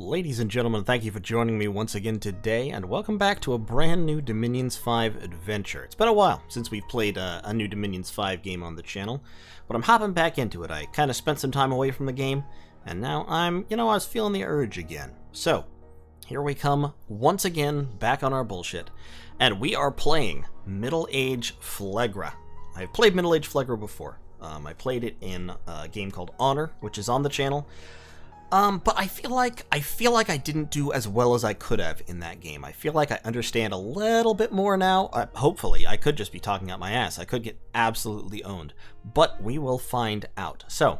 Ladies and gentlemen, thank you for joining me once again today, and welcome back to a brand new Dominions 5 adventure. It's been a while since we've played a new Dominions 5 game on the channel, but I'm hopping back into it. I kind of spent some time away from the game, and now I was feeling the urge again. So, here we come once again, back on our bullshit, and we are playing Middle-Age Phlegra. I've played Middle-Age Phlegra before. I played it in a game called Honor, which is on the channel. But I feel like I didn't do as well as I could have in that game. I feel like I understand a little bit more now. Hopefully, I could just be talking out my ass. I could get absolutely owned. But we will find out. So,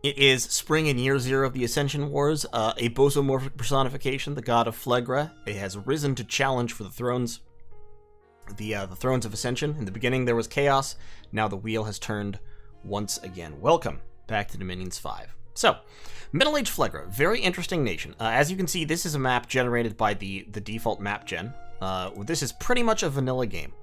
it is spring in year 0 of the Ascension Wars. A bosomorphic personification, the god of Phlegra. It has risen to challenge for the thrones. The thrones of Ascension. In the beginning, there was chaos. Now the wheel has turned once again. Welcome back to Dominions 5. So, Middle-Age Phlegra, very interesting nation. As you can see, this is a map generated by the default map gen. This is pretty much a vanilla game.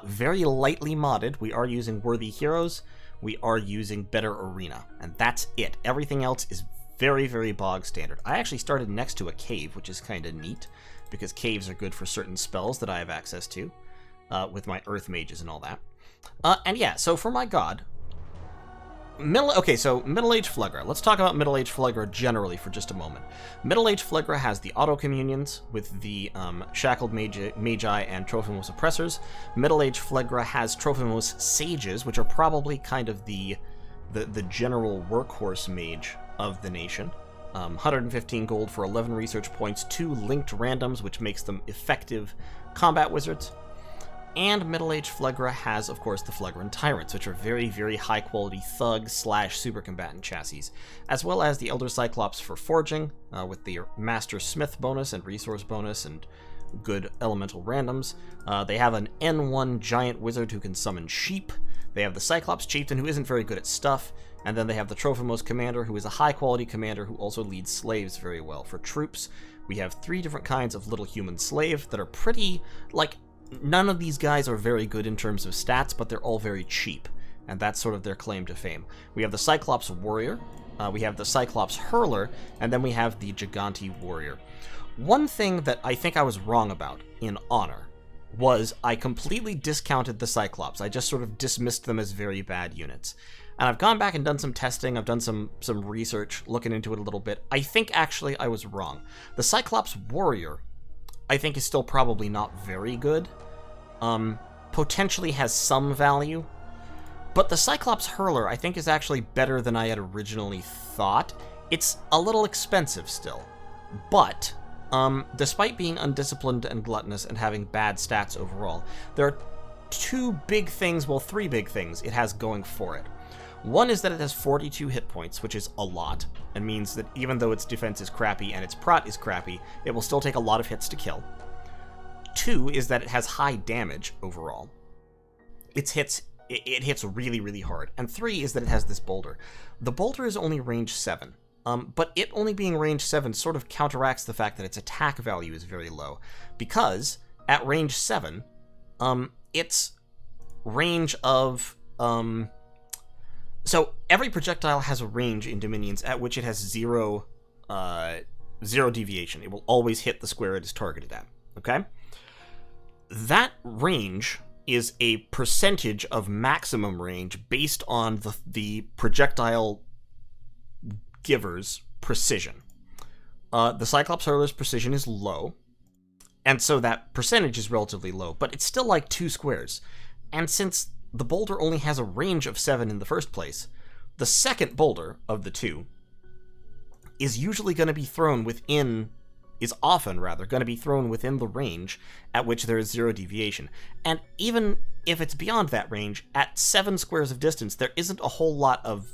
Very lightly modded. We are using worthy heroes. We are using better arena. And that's it. Everything else is very, very bog standard. I actually started next to a cave, which is kind of neat, because caves are good for certain spells that I have access to, with my earth mages and all that. And yeah, so for my god... Middle-Age Phlegra. Let's talk about Middle-Age Phlegra generally for just a moment. Middle-Age Phlegra has the auto-communions with the Shackled Magi and Trophimos Oppressors. Middle-Age Phlegra has Trophimos Sages, which are probably kind of the general workhorse mage of the nation. 115 gold for 11 research points, 2 linked randoms, which makes them effective combat wizards. And Middle-Age Phlegra has, of course, the Phlegran Tyrants, which are very, very high-quality thug/super combatant chassis, as well as the Elder Cyclops for forging, with the Master Smith bonus and resource bonus and good elemental randoms. They have an N1 giant wizard who can summon sheep. They have the Cyclops Chieftain, who isn't very good at stuff. And then they have the Trophimos Commander, who is a high-quality commander who also leads slaves very well. For troops, we have 3 different kinds of little human slave that are pretty, none of these guys are very good in terms of stats, but they're all very cheap, and that's sort of their claim to fame. We have the Cyclops Warrior, we have the Cyclops Hurler, and then we have the Gigante Warrior. One thing that I think I was wrong about in Honor was I completely discounted the Cyclops. I just sort of dismissed them as very bad units. And I've gone back and done some testing, I've done some research, looking into it a little bit. I think actually I was wrong. The Cyclops Warrior, I think, is still probably not very good. Potentially has some value. But the Cyclops Hurler, I think, is actually better than I had originally thought. It's a little expensive still. But, despite being undisciplined and gluttonous and having bad stats overall, there are 3 big things it has going for it. One is that it has 42 hit points, which is a lot, and means that even though its defense is crappy and its prot is crappy, it will still take a lot of hits to kill. 2 is that it has high damage overall. It hits really, really hard. And 3 is that it has this boulder. The boulder is only range 7, but it only being range 7 sort of counteracts the fact that its attack value is very low, because at range 7, its range of... So every projectile has a range in Dominions at which it has zero deviation. It will always hit the square it is targeted at, okay? That range is a percentage of maximum range based on the projectile giver's precision. The Cyclops Hurler's precision is low, and so that percentage is relatively low, but it's still like 2 squares. And since the boulder only has a range of 7 in the first place, the second boulder of the 2 is often going to be thrown within the range at which there is 0 deviation. And even if it's beyond that range, at 7 squares of distance, there isn't a whole lot of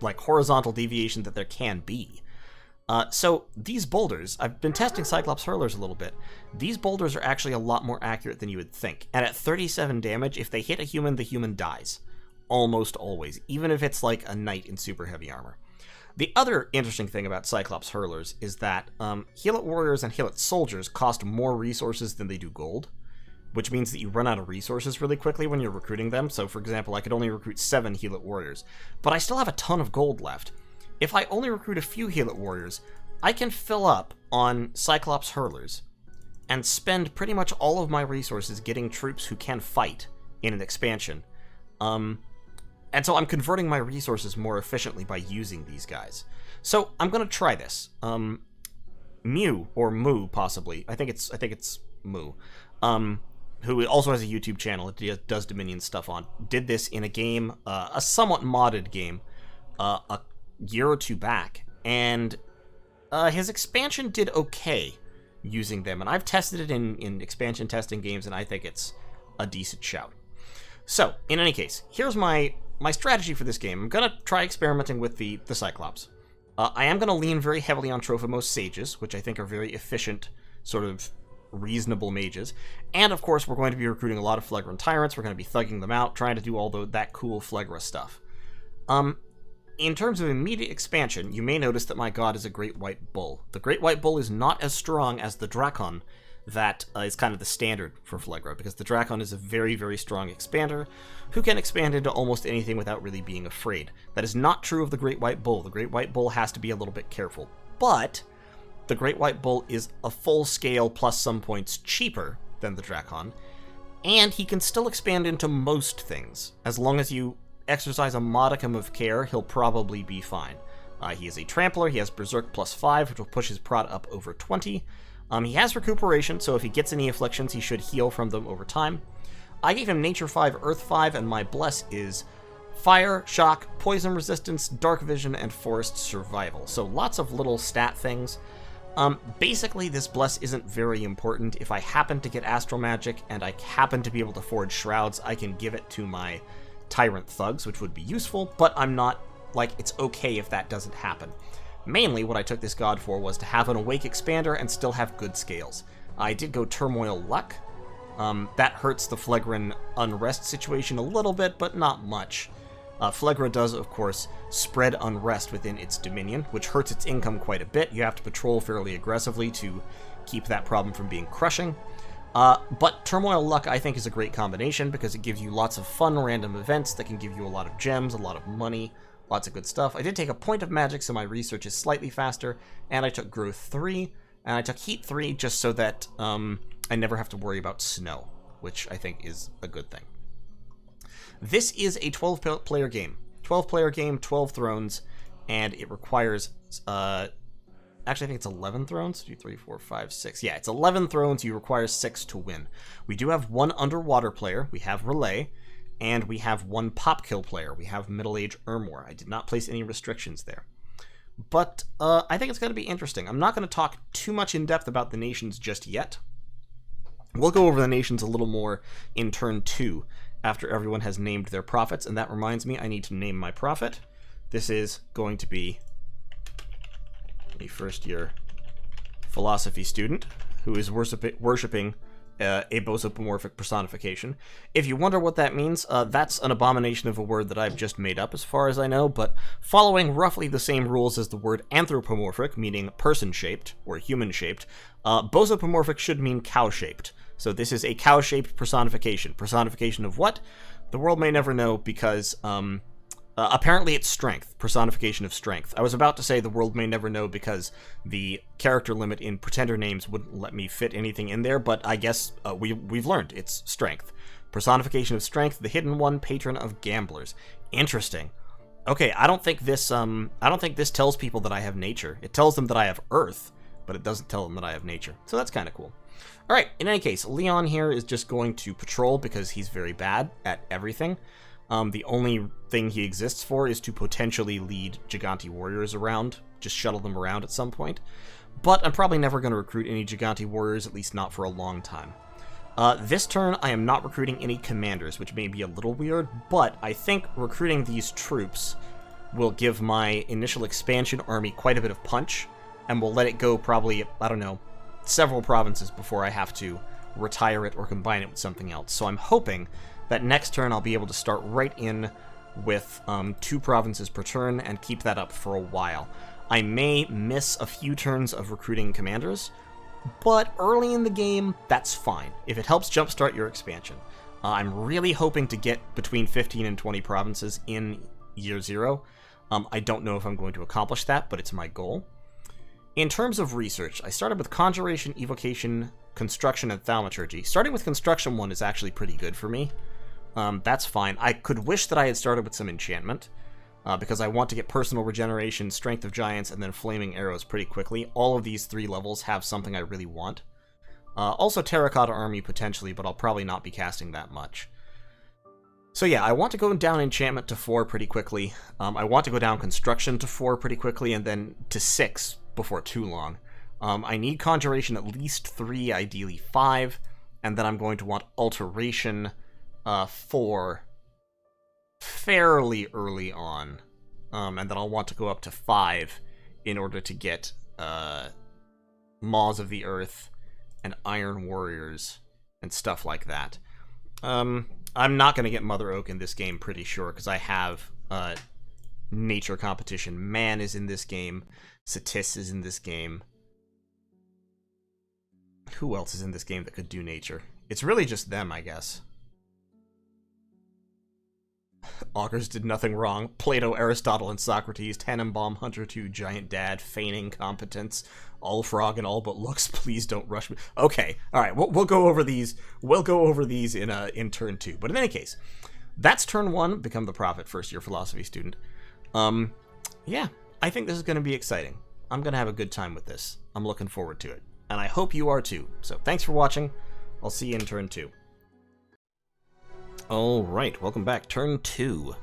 horizontal deviation that there can be. So these boulders, I've been testing Cyclops Hurlers a little bit. These boulders are actually a lot more accurate than you would think. And at 37 damage, if they hit a human, the human dies. Almost always. Even if it's like a knight in super heavy armor. The other interesting thing about Cyclops Hurlers is that Heal-It Warriors and Heal-It Soldiers cost more resources than they do gold, which means that you run out of resources really quickly when you're recruiting them. So, for example, I could only recruit 7 Heal-It Warriors, but I still have a ton of gold left. if I only recruit a few Heal It Warriors, I can fill up on Cyclops Hurlers and spend pretty much all of my resources getting troops who can fight in an expansion. And so I'm converting my resources more efficiently by using these guys. So I'm going to try this. Mew, or Moo, possibly. I think it's Moo. Who also has a YouTube channel that does Dominion stuff on, did this in a game, a somewhat modded game, a year or two back, and his expansion did okay using them, and I've tested it in expansion testing games, and I think it's a decent shout. So, in any case, here's my strategy for this game. I'm going to try experimenting with the Cyclops. I am going to lean very heavily on Trophimos Sages, which I think are very efficient, sort of reasonable mages. And, of course, we're going to be recruiting a lot of Phlegran Tyrants. We're going to be thugging them out, trying to do all that cool Phlegra stuff. In terms of immediate expansion, you may notice that my god is a Great White Bull. The Great White Bull is not as strong as the Drakon that is kind of the standard for Phlegra, because the Drakon is a very, very strong expander who can expand into almost anything without really being afraid. That is not true of the Great White Bull. The Great White Bull has to be a little bit careful. But the Great White Bull is a full scale plus some points cheaper than the Drakon, and he can still expand into most things. As long as you exercise a modicum of care, he'll probably be fine. He is a Trampler, he has Berserk +5, which will push his prot up over 20. He has Recuperation, so if he gets any afflictions, he should heal from them over time. I gave him Nature 5, Earth 5, and my Bless is Fire, Shock, Poison Resistance, Dark Vision, and Forest Survival. So lots of little stat things. Basically, this Bless isn't very important. If I happen to get Astral Magic, and I happen to be able to forge Shrouds, I can give it to my Tyrant Thugs, which would be useful, but I'm not, it's okay if that doesn't happen. Mainly, what I took this god for was to have an Awake Expander and still have good scales. I did go Turmoil Luck. That hurts the Phlegran Unrest situation a little bit, but not much. Phlegra does, of course, spread unrest within its dominion, which hurts its income quite a bit. You have to patrol fairly aggressively to keep that problem from being crushing. But Turmoil Luck, I think, is a great combination because it gives you lots of fun random events that can give you a lot of gems, a lot of money, lots of good stuff. I did take a point of magic, so my research is slightly faster, and I took Growth 3, and I took Heat 3 just so that I never have to worry about snow, which I think is a good thing. This is a 12-player game. 12-player game, 12 thrones, and it requires... Actually, I think it's 11 thrones. 2, 3, 4, 5, 6. Yeah, it's 11 thrones. You require 6 to win. We do have one underwater player. We have Relay. And we have one pop kill player. We have Middle-Age Ermor. I did not place any restrictions there. But I think it's going to be interesting. I'm not going to talk too much in depth about the nations just yet. We'll go over the nations a little more in turn 2 after everyone has named their prophets. And that reminds me, I need to name my prophet. This is going to be a first-year philosophy student who is worshipping a bosomorphic personification. If you wonder what that means, that's an abomination of a word that I've just made up as far as I know, but following roughly the same rules as the word anthropomorphic, meaning person-shaped or human-shaped, bosomorphic should mean cow-shaped. So this is a cow-shaped personification. Personification of what? The world may never know because apparently it's strength, personification of strength. I was about to say the world may never know because the character limit in pretender names wouldn't let me fit anything in there, but I guess we've learned it's strength. Personification of strength, the hidden one, patron of gamblers. Interesting. Okay, I don't think this tells people that I have nature. It tells them that I have earth, but it doesn't tell them that I have nature. So that's kind of cool. All right, in any case, Leon here is just going to patrol because he's very bad at everything. The only thing he exists for is to potentially lead Gigante warriors around, just shuttle them around at some point. But I'm probably never going to recruit any Gigante warriors, at least not for a long time. This turn, I am not recruiting any commanders, which may be a little weird, but I think recruiting these troops will give my initial expansion army quite a bit of punch, and will let it go probably, I don't know, several provinces before I have to retire it or combine it with something else. So I'm hoping that next turn I'll be able to start right in with 2 provinces per turn and keep that up for a while. I may miss a few turns of recruiting commanders, but early in the game, that's fine, if it helps jumpstart your expansion. I'm really hoping to get between 15 and 20 provinces in Year 0. I don't know if I'm going to accomplish that, but it's my goal. In terms of research, I started with Conjuration, Evocation, Construction, and Thaumaturgy. Starting with Construction 1 is actually pretty good for me. That's fine. I could wish that I had started with some Enchantment, because I want to get Personal Regeneration, Strength of Giants, and then Flaming Arrows pretty quickly. All of these 3 levels have something I really want. Also Terracotta Army potentially, but I'll probably not be casting that much. So yeah, I want to go down Enchantment to 4 pretty quickly. I want to go down Construction to 4 pretty quickly, and then to 6 before too long. I need Conjuration at least 3, ideally 5, and then I'm going to want Alteration 4 fairly early on. And then I'll want to go up to 5 in order to get Maws of the Earth and Iron Warriors and stuff like that. I'm not going to get Mother Oak in this game, pretty sure, because I have Nature Competition. Man is in this game. Satis is in this game. Who else is in this game that could do Nature? It's really just them, I guess. Augurs did nothing wrong. Plato, Aristotle, and Socrates. Tannenbaum, Hunter 2, Giant Dad, Feigning Competence, All Frog, and All But Looks. Please don't rush me. Okay, all right. We'll go over these. We'll go over these in turn 2. But in any case, that's turn 1. Become the Prophet, first-year philosophy student. Yeah, I think this is going to be exciting. I'm going to have a good time with this. I'm looking forward to it, and I hope you are too. So thanks for watching. I'll see you in turn 2. Alright, welcome back. Turn 2.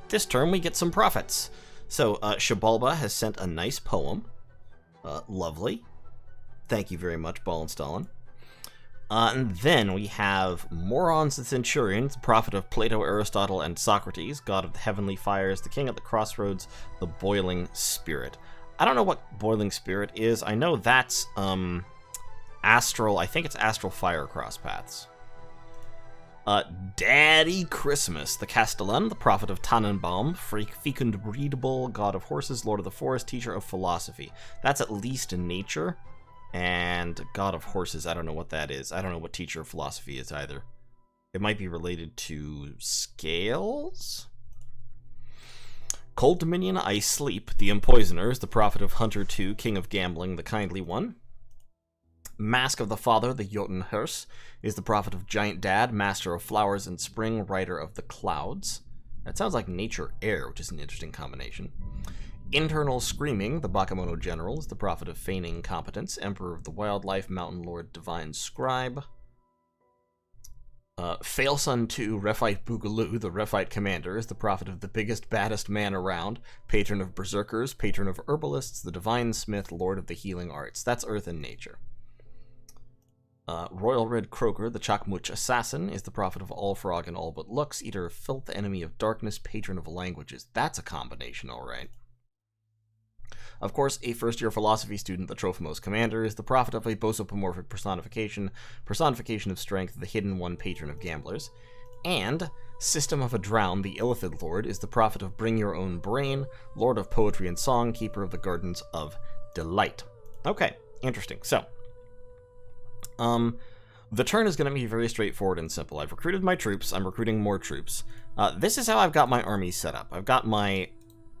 This turn we get some prophets. So, Shabalba has sent a nice poem. Lovely. Thank you very much, Ball and Stalin. And then we have Morons the Centurion, the prophet of Plato, Aristotle, and Socrates, god of the heavenly fires, the king at the crossroads, the boiling spirit. I don't know what boiling spirit is. I know that's, astral, I think it's astral fire cross paths. Daddy Christmas, the Castellan, the prophet of Tannenbaum, fecund breedable, god of horses, lord of the forest, teacher of philosophy. That's at least in nature. And god of horses, I don't know what that is. I don't know what teacher of philosophy is either. It might be related to scales? Cold Dominion, I Sleep, the Empoisoners, the prophet of Hunter 2, king of gambling, the kindly one. Mask of the Father, the Jotunheus, is the prophet of Giant Dad, master of flowers and spring, rider of the clouds. That sounds like nature air, which is an interesting combination. Internal Screaming, the Bakemono General, is the prophet of feigning competence, emperor of the wildlife, mountain lord, divine scribe. Failson 2, Rephite Boogaloo, the Rephite commander, is the prophet of the biggest, baddest man around, patron of berserkers, patron of herbalists, the divine smith, lord of the healing arts. That's earth and nature. Royal Red Croaker, the Chakmuch assassin, is the prophet of all frog and all but looks, eater of filth, enemy of darkness, patron of languages. That's a combination, alright. Of course, a first-year philosophy student, the Trophimos commander, is the prophet of a bosopomorphic personification, personification of strength, the hidden one, patron of gamblers. And System of a Drown, the Illithid lord, is the prophet of bring your own brain, lord of poetry and song, keeper of the gardens of delight. Okay, interesting. So, the turn is going to be very straightforward and simple. I've recruited my troops. I'm recruiting more troops. This is how I've got my army set up. I've got my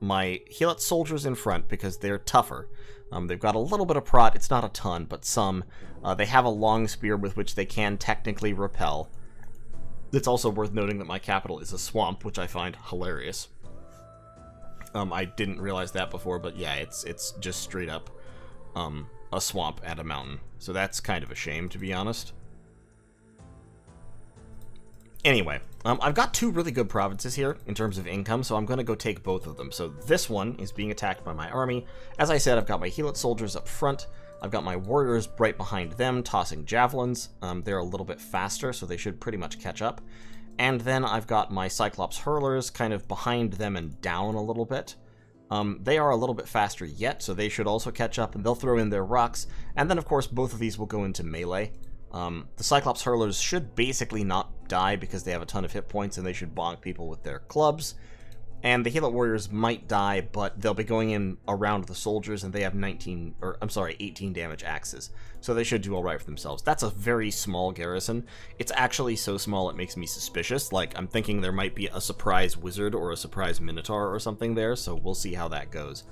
Heelot soldiers in front because they're tougher. They've got a little bit of prot. It's not a ton, but some. They have a long spear with which they can technically repel. It's also worth noting that my capital is a swamp, which I find hilarious. I didn't realize that before, but yeah, it's just straight up a swamp and a mountain. So that's kind of a shame, to be honest. Anyway, I've got 2 really good provinces here in terms of income, so I'm going to go take both of them. So this one is being attacked by my army. As I said, I've got my Heelot soldiers up front. I've got my warriors right behind them, tossing javelins. They're a little bit faster, so they should pretty much catch up. And then I've got my Cyclops hurlers kind of behind them and down a little bit. They are a little bit faster yet, so they should also catch up, and they'll throw in their rocks. And then, of course, both of these will go into melee. The Cyclops hurlers should basically not die because they have a ton of hit points, and they should bonk people with their clubs. And the Heelot warriors might die, but they'll be going in around the soldiers, and they have 18 damage axes. So they should do alright for themselves. That's a very small garrison. It's actually so small it makes me suspicious. Like, I'm thinking there might be a surprise wizard or a surprise minotaur or something there, so we'll see how that goes.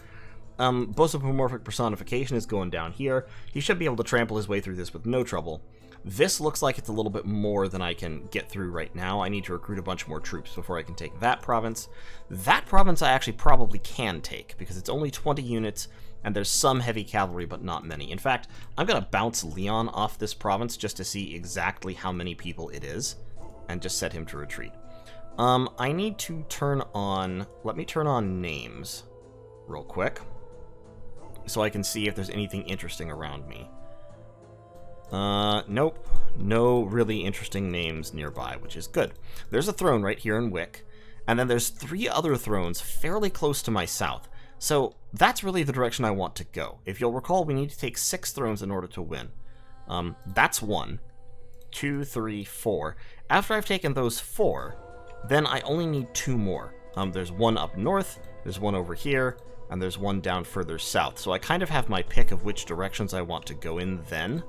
Bosopomorphic personification is going down here. He should be able to trample his way through this with no trouble. This looks like it's a little bit more than I can get through right now. I need to recruit a bunch more troops before I can take that province. That province I actually probably can take, because it's only 20 units, and there's some heavy cavalry, but not many. In fact, I'm going to bounce Leon off this province just to see exactly how many people it is, and just set him to retreat. I need to turn on... Let me turn on names real quick, so I can see if there's anything interesting around me. Nope. No really interesting names nearby, which is good. There's a throne right here in Wick, and then there's 3 other thrones fairly close to my south. So that's really the direction I want to go. If you'll recall, we need to take 6 thrones in order to win. That's 1, 2, 3, 4. After I've taken those 4, then I only need 2 more. There's 1 up north, there's 1 over here, and there's 1 down further south. So I kind of have my pick of which directions I want to go in then.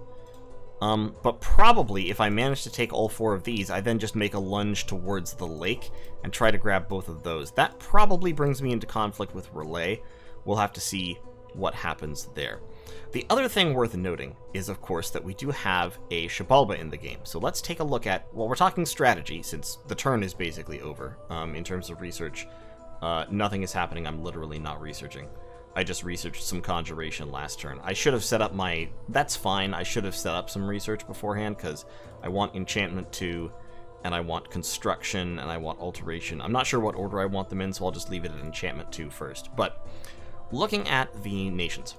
But probably, if I manage to take all 4 of these, I then just make a lunge towards the lake and try to grab both of those. That probably brings me into conflict with Relay. We'll have to see what happens there. The other thing worth noting is, of course, that we do have a Xibalba in the game. So let's take a look at, well, we're talking strategy, since the turn is basically over. In terms of research, nothing is happening. I'm literally not researching. I just researched some conjuration last turn. I should have set up my... That's fine. I should have set up some research beforehand, because I want enchantment 2, and I want construction, and I want alteration. I'm not sure what order I want them in, so I'll just leave it at enchantment 2 first. But looking at the nations,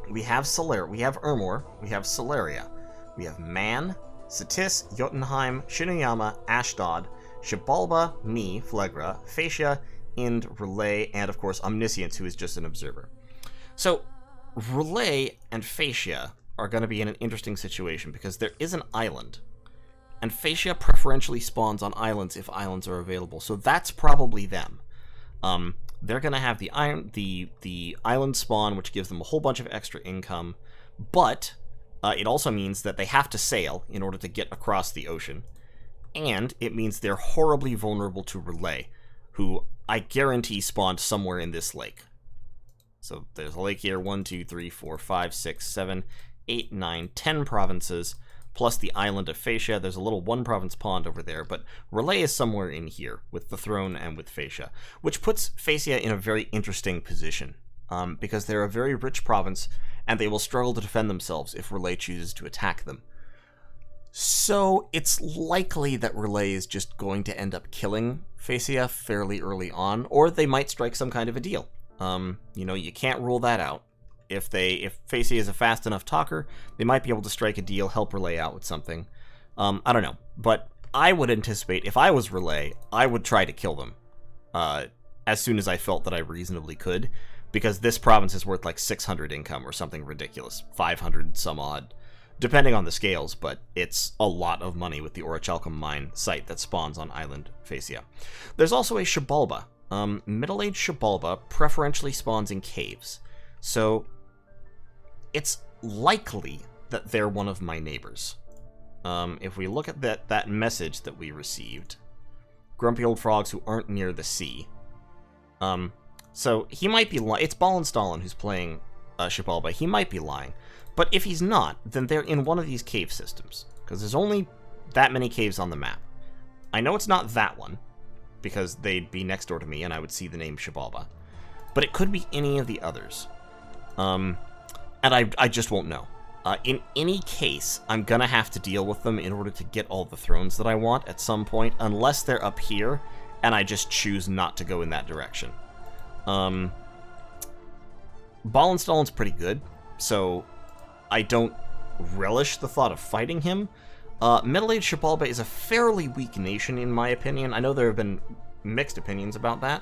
we have we have Ermor, we have Celeria, we have Man, Satis, Jotunheim, Shinuyama, Ashdod, Xibalba, MA Phlegra, Phaecia, and Relay, and of course Omniscience, who is just an observer. So Relay and Phaecia are going to be in an interesting situation, because there is an island, and Phaecia preferentially spawns on islands if islands are available, so that's probably them. They're going to have the island spawn, which gives them a whole bunch of extra income, but it also means that they have to sail in order to get across the ocean, and it means they're horribly vulnerable to Relay, who I guarantee spawned somewhere in this lake. So there's a lake here, 1, 2, 3, 4, 5, 6, 7, 8, 9, 10 provinces, plus the island of Phaecia. There's a little 1-province pond over there, but Relay is somewhere in here, with the throne and with Phaecia, which puts Phaecia in a very interesting position, because they're a very rich province, and they will struggle to defend themselves if Relay chooses to attack them. So it's likely that Relay is just going to end up killing Phaecia fairly early on, or they might strike some kind of a deal. You know, you can't rule that out. If Phaecia is a fast enough talker, they might be able to strike a deal, help Relay out with something. I don't know, but I would anticipate, if I was Relay, I would try to kill them as soon as I felt that I reasonably could, because this province is worth like 600 income or something ridiculous, 500 some odd, depending on the scales, but it's a lot of money with the Orichalcum mine site that spawns on island Phaecia. There's also a Xibalba. Middle-aged Xibalba preferentially spawns in caves, so it's likely that they're one of my neighbors. If we look at that message that we received, grumpy old frogs who aren't near the sea. So he might be lying. It's Ballenstallen who's playing Xibalba. He might be lying. But if he's not, then they're in one of these cave systems, because there's only that many caves on the map. I know it's not that one, because they'd be next door to me and I would see the name Xibalba, but it could be any of the others. And I just won't know. In any case, I'm gonna have to deal with them in order to get all the thrones that I want at some point, unless they're up here and I just choose not to go in that direction. Ballenstallen's pretty good, so I don't relish the thought of fighting him. Middle-aged Xibalba is a fairly weak nation, in my opinion. I know there have been mixed opinions about that.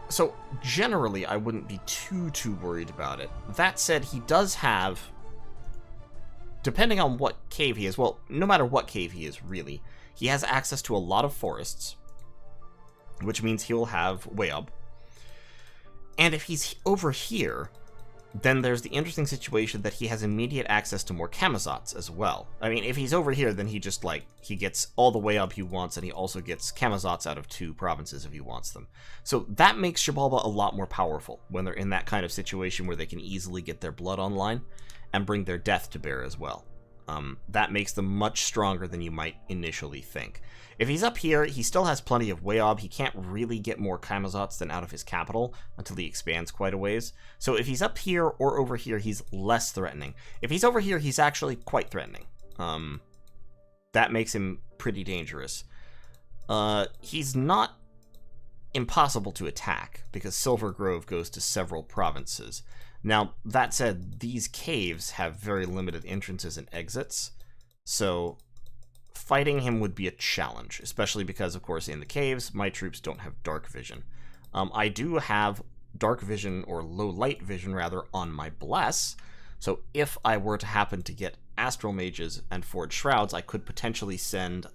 So generally, I wouldn't be too worried about it. That said, he does have, depending on what cave he is, well, no matter what cave he is, really, he has access to a lot of forests. which means he'll have Weob. And if he's over here, then there's the interesting situation that he has immediate access to more Camazots as well. I mean, if he's over here, then he just, like, he gets all the Weob he wants, and he also gets Camazots out of 2 provinces if he wants them. So that makes Xibalba a lot more powerful when they're in that kind of situation where they can easily get their blood online and bring their death to bear as well. That makes them much stronger than you might initially think. If he's up here, he still has plenty of Weob. He can't really get more Camazots than out of his capital until he expands quite a ways. So if he's up here or over here, he's less threatening. If he's over here, he's actually quite threatening. That makes him pretty dangerous. He's not impossible to attack, because Silver Grove goes to several provinces. Now, that said, these caves have very limited entrances and exits, so fighting him would be a challenge, especially because, of course, in the caves, my troops don't have dark vision. I do have dark vision, or low light vision, rather, on my Bless, so if I were to happen to get Astral Mages and Forge Shrouds, I could potentially send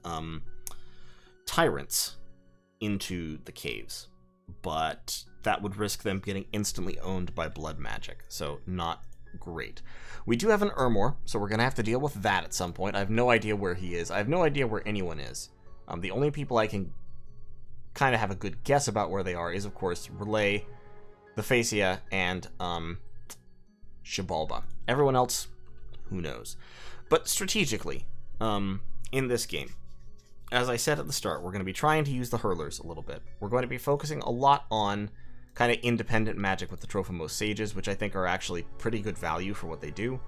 Tyrants into the caves, but that would risk them getting instantly owned by blood magic, so not great. We do have an Ermor, so we're going to have to deal with that at some point. I have no idea where he is. I have no idea where anyone is. The only people I can kind of have a good guess about where they are is, of course, Relay, the Phasia, and Xibalba. Everyone else, who knows? But strategically, in this game, as I said at the start, we're going to be trying to use the Hurlers a little bit. We're going to be focusing a lot on kind of independent magic with the Trophimos Sages, which I think are actually pretty good value for what they do.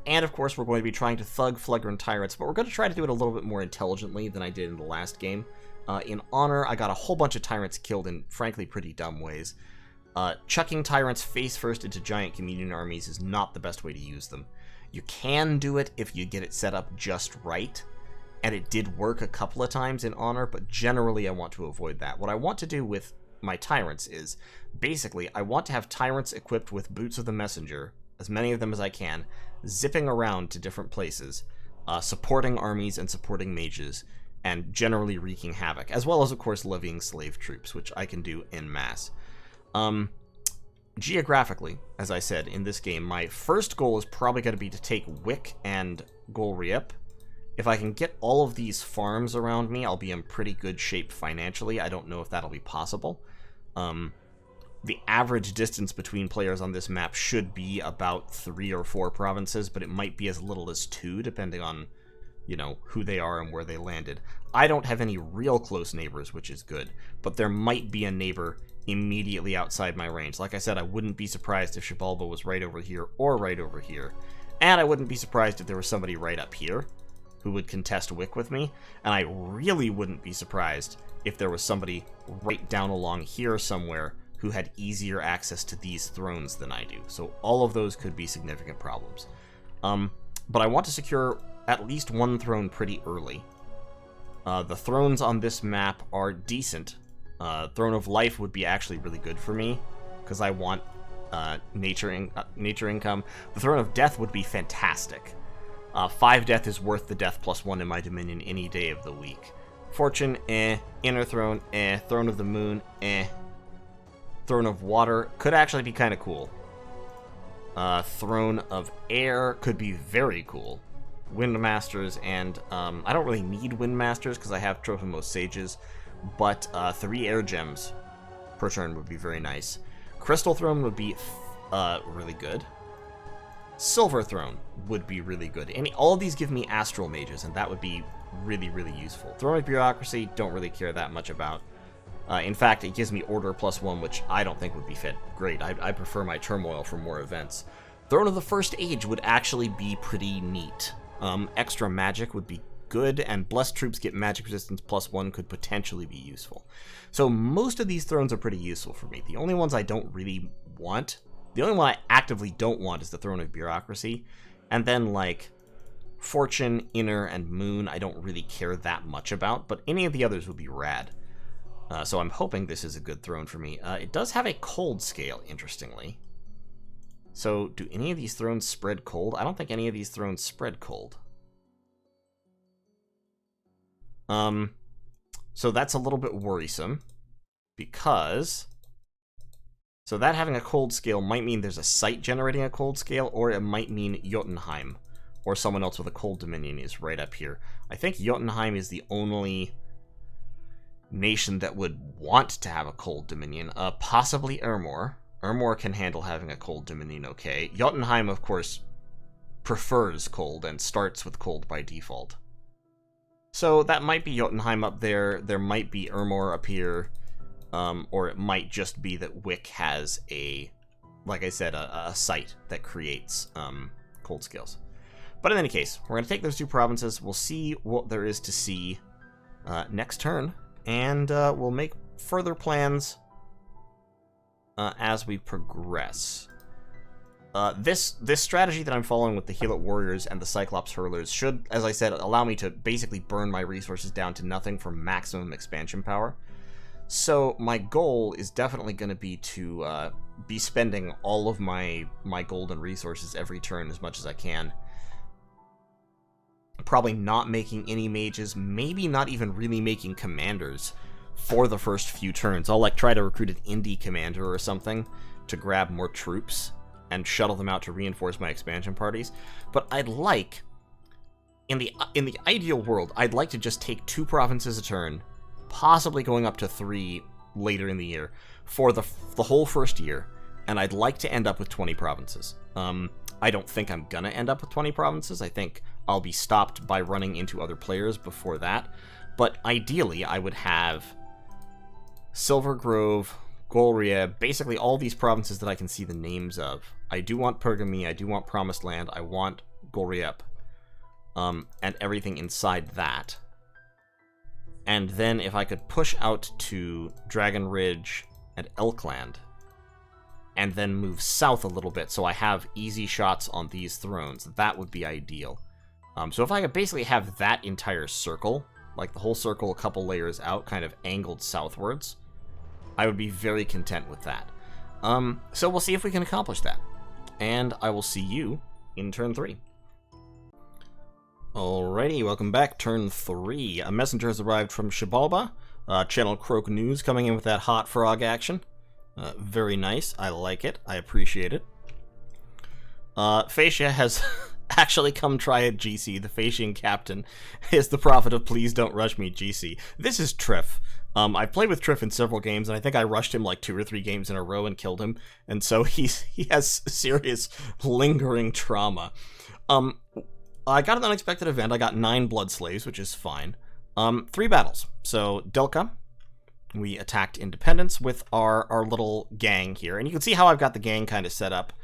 And of course, we're going to be trying to thug Phlegran Tyrants, but we're going to try to do it a little bit more intelligently than I did in the last game. In Honor, I got a whole bunch of Tyrants killed in, frankly, pretty dumb ways. Chucking Tyrants face first into giant communion armies is not the best way to use them. You can do it if you get it set up just right, and it did work a couple of times in Honor, but generally I want to avoid that. What I want to do with my Tyrants is, basically, I want to have Tyrants equipped with Boots of the Messenger, as many of them as I can, zipping around to different places, supporting armies and supporting mages, and generally wreaking havoc, as well as, of course, levying slave troops, which I can do en masse. Geographically, as I said, in this game, my first goal is probably going to be to take Wick and Golriep. If I can get all of these farms around me, I'll be in pretty good shape financially. I don't know if that'll be possible. The average distance between players on this map should be about 3 or 4 provinces, but it might be as little as 2, depending on, you know, who they are and where they landed. I don't have any real close neighbors, which is good, but there might be a neighbor immediately outside my range. Like I said, I wouldn't be surprised if Xibalba was right over here or right over here, and I wouldn't be surprised if there was somebody right up here who would contest Wick with me, and I really wouldn't be surprised if there was somebody right down along here somewhere who had easier access to these thrones than I do. So all of those could be significant problems. But I want to secure at least one throne pretty early. The thrones on this map are decent. Throne of Life would be actually really good for me, because I want nature income. The Throne of Death would be fantastic. 5 death is worth the death +1 in my dominion any day of the week. Fortune, eh. Inner Throne, eh. Throne of the Moon, eh. Throne of Water could actually be kind of cool. Throne of Air could be very cool. Windmasters, and I don't really need Windmasters because I have Trophimos Sages, but 3 air gems per turn would be very nice. Crystal Throne would be really good. Silver Throne would be really good. All of these give me Astral Mages, and that would be really, really useful. Throne of Bureaucracy, don't really care that much about. In fact, it gives me Order +1, which I don't think would be great. I prefer my Turmoil for more events. Throne of the First Age would actually be pretty neat. Extra magic would be good, and Blessed Troops get magic resistance +1 could potentially be useful. So most of these thrones are pretty useful for me. The only ones I don't really want, the only one I actively don't want is the Throne of Bureaucracy. And then, like, Fortune, Inner, and Moon, I don't really care that much about, but any of the others would be rad. So I'm hoping this is a good throne for me. It does have a cold scale, interestingly. So do any of these thrones spread cold? I don't think any of these thrones spread cold. So that's a little bit worrisome. because... So that having a cold scale might mean there's a site generating a cold scale, or it might mean Jotunheim, or someone else with a cold dominion is right up here. I think Jotunheim is the only nation that would want to have a cold dominion. Possibly Ermor. Ermor can handle having a cold dominion okay. Jotunheim, of course, prefers cold and starts with cold by default. So that might be Jotunheim up there. There might be Ermor up here. Or it might just be that Wick has like I said, a site that creates cold scales. But in any case, we're going to take those 2 provinces. We'll see what there is to see next turn, and we'll make further plans as we progress. This strategy that I'm following with the Heelot Warriors and the Cyclops Hurlers should, as I said, allow me to basically burn my resources down to nothing for maximum expansion power. So my goal is definitely going to be to be spending all of my golden resources every turn as much as I can. Probably not making any mages, maybe not even really making commanders for the first few turns. I'll try to recruit an indie commander or something to grab more troops and shuttle them out to reinforce my expansion parties. But I'd like, in the ideal world, I'd like to just take 2 provinces a turn, possibly going up to 3 later in the year, for the whole first year, and I'd like to end up with 20 provinces. I don't think I'm gonna end up with 20 provinces. I think I'll be stopped by running into other players before that, but ideally I would have Silver Grove, Golria, basically all these provinces that I can see the names of. I do want Pergamy, I do want Promised Land, I want Golriep, and everything inside that. And then if I could push out to Dragon Ridge and Elkland, and then move south a little bit so I have easy shots on these thrones, that would be ideal. So if I could basically have that entire circle, like the whole circle a couple layers out, kind of angled southwards, I would be very content with that. So we'll see if we can accomplish that. And I will see you in turn 3. Alrighty, welcome back. Turn 3. A messenger has arrived from Shibalba. Channel Croak News coming in with that hot frog action. Very nice. I like it. I appreciate it. Fascia has actually come try at GC. The Fascian captain is the prophet of please don't rush me, GC. This is Triff. I've played with Triff in several games, and I think I rushed him like 2 or 3 games in a row and killed him. And so he has serious lingering trauma. I got an unexpected event. I got 9 blood slaves, which is fine. 3 battles. So, Delka, we attacked Independence with our little gang here. And you can see how I've got the gang kind of set up.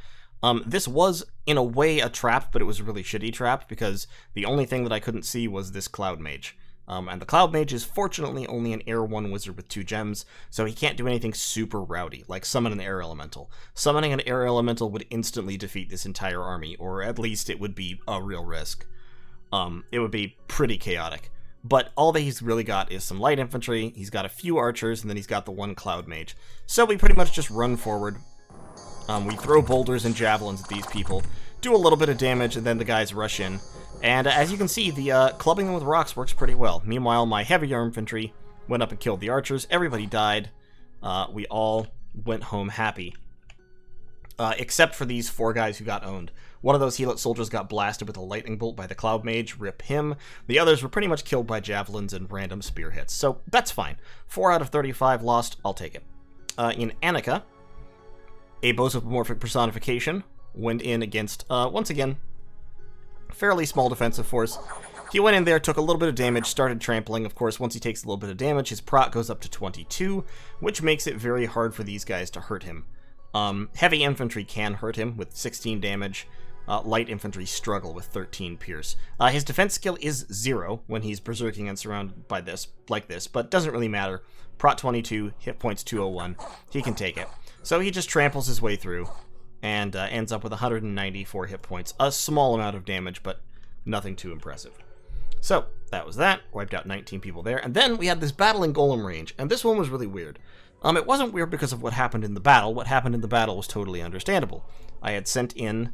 This was, in a way, a trap, but it was a really shitty trap, because the only thing that I couldn't see was this Cloud Mage. And the Cloud Mage is fortunately only an Air 1 wizard with 2 gems, so he can't do anything super rowdy, like summon an Air Elemental. Summoning an Air Elemental would instantly defeat this entire army, or at least it would be a real risk. It would be pretty chaotic. But all that he's really got is some light infantry, he's got a few archers, and then he's got the 1 Cloud Mage. So we pretty much just run forward. We throw boulders and javelins at these people, do a little bit of damage, and then the guys rush in. And as you can see, the clubbing them with rocks works pretty well. Meanwhile, my heavier infantry went up and killed the archers. Everybody died. We all went home happy. Except for these 4 guys who got owned. One of those Heelot soldiers got blasted with a lightning bolt by the Cloud Mage. Rip him. The others were pretty much killed by javelins and random spear hits. So that's fine. 4 out of 35 lost. I'll take it. In Annika, a bosomorphic personification went in against, once again, fairly small defensive force. He went in there, took a little bit of damage, started trampling. Of course, once he takes a little bit of damage, his prot goes up to 22, which makes it very hard for these guys to hurt him. Heavy infantry can hurt him with 16 damage. Light infantry struggle with 13 pierce. His defense skill is 0 when he's berserking and surrounded by this, like this, but doesn't really matter. Prot 22, hit points 201. He can take it. So he just tramples his way through and ends up with 194 hit points. A small amount of damage, but nothing too impressive. So, that was that. Wiped out 19 people there. And then we had this battle in Golem range, and this one was really weird. It wasn't weird because of what happened in the battle. What happened in the battle was totally understandable. I had sent in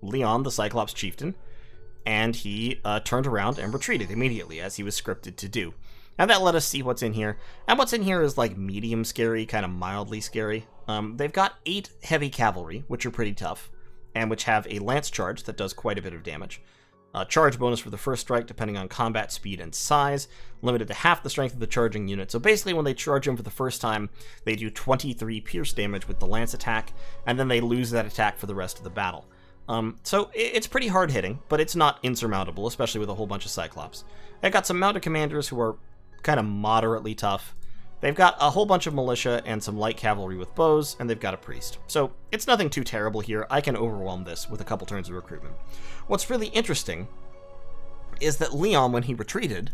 Leon, the Cyclops chieftain, and he turned around and retreated immediately, as he was scripted to do. And that let us see what's in here. And what's in here is like medium scary, kind of mildly scary. They've got 8 heavy cavalry, which are pretty tough, and which have a lance charge that does quite a bit of damage. Charge bonus for the first strike depending on combat speed and size, limited to half the strength of the charging unit. So basically when they charge him for the first time, they do 23 pierce damage with the lance attack, and then they lose that attack for the rest of the battle. So it's pretty hard hitting, but it's not insurmountable, especially with a whole bunch of Cyclops. They've got some mounted commanders who are kind of moderately tough. They've got a whole bunch of militia and some light cavalry with bows, and they've got a priest. So it's nothing too terrible here. I can overwhelm this with a couple turns of recruitment. What's really interesting is that Leon, when he retreated,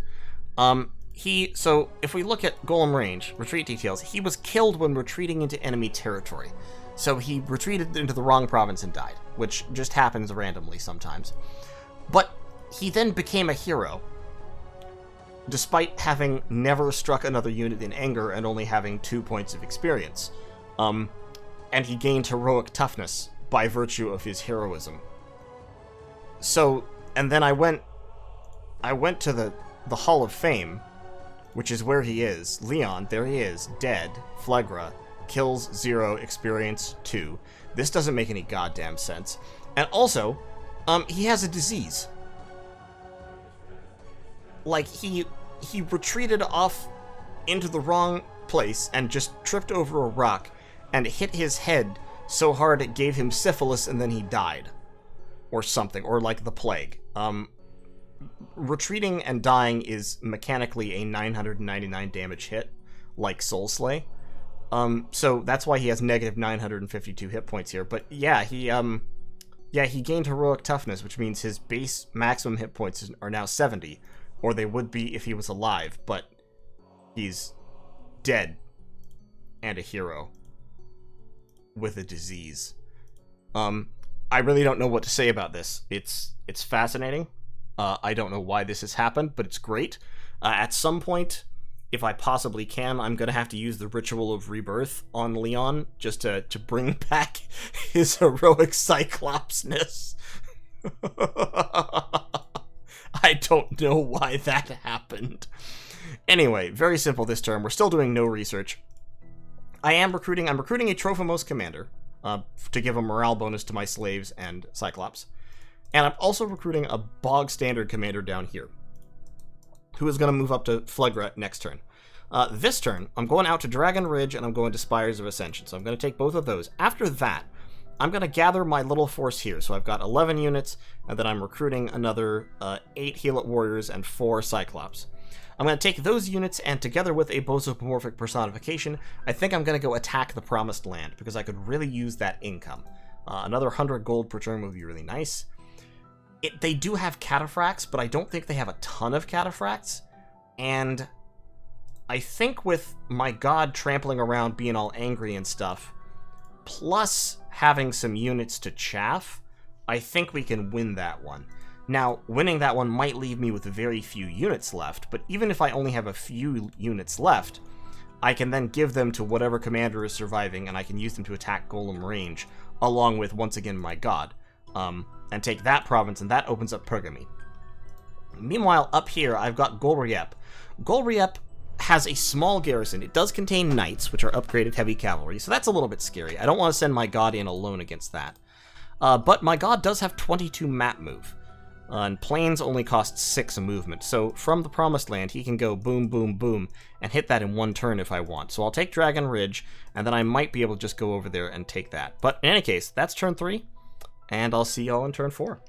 so if we look at Golem range, retreat details, he was killed when retreating into enemy territory. So he retreated into the wrong province and died, which just happens randomly sometimes. But he then became a hero, despite having never struck another unit in anger and only having 2 points of experience. And he gained heroic toughness by virtue of his heroism. So, and then I went to the Hall of Fame, which is where he is. Leon, there he is, dead. Phlegra, kills 0, experience 2. This doesn't make any goddamn sense. And also, he has a disease. Like, he retreated off into the wrong place and just tripped over a rock and hit his head so hard it gave him syphilis and then he died. Or something, or like the plague. Retreating and dying is mechanically a 999 damage hit, like Soul Slay. So that's why he has negative 952 hit points here. But yeah, he gained heroic toughness, which means his base maximum hit points are now 70, or they would be if he was alive, but he's dead and a hero with a disease. I really don't know what to say about this. It's fascinating. I don't know why this has happened, but it's great. At some point, if I possibly can, I'm going to have to use the Ritual of Rebirth on Leon just to bring back his heroic Cyclopsness. I don't know why that happened. Anyway, very simple this term. We're still doing no research. I'm recruiting a Trophimos commander to give a morale bonus to my slaves and Cyclops. And I'm also recruiting a bog standard commander down here, who is going to move up to Phlegra next turn. This turn, I'm going out to Dragon Ridge and I'm going to Spires of Ascension. So I'm going to take both of those. After that, I'm going to gather my little force here. So I've got 11 units, and then I'm recruiting another 8 Heal-It Warriors and 4 Cyclops. I'm going to take those units, and together with a Bosomorphic Personification, I think I'm going to go attack the Promised Land, because I could really use that income. Another 100 gold per turn would be really nice. They do have cataphracts, but I don't think they have a ton of cataphracts. And I think with my god trampling around being all angry and stuff, plus having some units to chaff, I think we can win that one. Now, winning that one might leave me with very few units left, but even if I only have a few units left, I can then give them to whatever commander is surviving, and I can use them to attack Golem range, along with, once again, my god. And take that province, and that opens up Pergamene. Meanwhile, up here, I've got Golriep. Golriep has a small garrison. It does contain knights, which are upgraded heavy cavalry, so that's a little bit scary. I don't want to send my god in alone against that. But my god does have 22 map move, and planes only cost 6 movement, so from the Promised Land, he can go boom, boom, boom, and hit that in one turn if I want. So I'll take Dragon Ridge, and then I might be able to just go over there and take that. But in any case, that's turn 3. And I'll see y'all in turn 4.